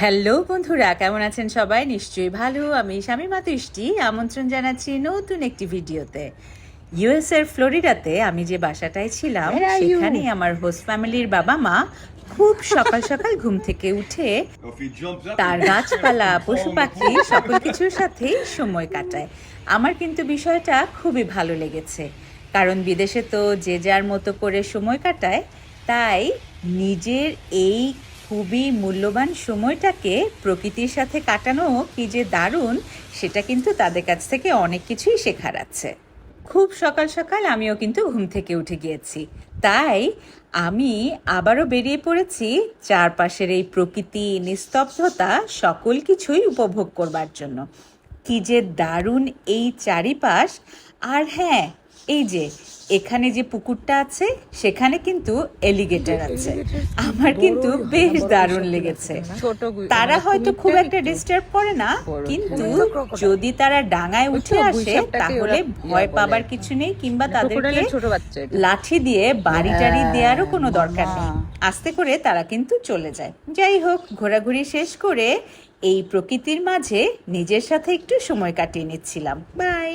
Hello বন্ধুরা, কেমন আছেন সবাই? নিশ্চয়ই ভালো। আমি শামীমা তুষ্টি আমন্ত্রণ জানাচ্ছি নতুন একটি ভিডিওতে। ইউএস এর ফ্লোরিডাতে আমি যে বাসাটায় ছিলাম Where are you? সেখানেই আমার হোস্ট ফ্যামিলির বাবা মা খুব সকাল সকাল ঘুম থেকে উঠে তার গাছপালা পশু পাখি সকল কিছুর সাথেই সময় কাটায়। আমার কিন্তু বিষয়টা খুবই ভালো লেগেছে, কারণ বিদেশে তো যে যার মতো করে সময় কাটায়, তাই নিজের এই খুবই মূল্যবান সময়টাকে প্রকৃতির সাথে কাটানো কি যে দারুণ, সেটা কিন্তু তাদের কাছ থেকে অনেক কিছুই শেখার আছে। খুব সকাল সকাল আমিও কিন্তু ঘুম থেকে উঠে গিয়েছি, তাই আমি আবারও বেরিয়ে পড়েছি চারপাশের এই প্রকৃতি, নিস্তব্ধতা সকল কিছুই উপভোগ করবার জন্য। কি যে দারুণ এই চারিপাশ। আর হ্যাঁ, এই যে এখানে যে পুকুরটা আছে সেখানে কিন্তু এলিগেটর আছে। আমার কিন্তু বেশ দারুণ লেগেছে। তারা হয়তো খুব একটা ডিস্টার্ব করে না, কিন্তু যদি তারা ডাঙায় উঠে আসে তাহলে ভয় পাবার কিছু নেই, কিংবা তাদেরকে লাঠি দিয়ে বাড়ি টাড়ি দেওয়ারও কোনো দরকার নেই। আস্তে করে তারা কিন্তু চলে যায়। যাই হোক, ঘোরাঘুরি শেষ করে এই প্রকৃতির মাঝে নিজের সাথে একটু সময় কাটিয়ে নিচ্ছিলাম। বাই।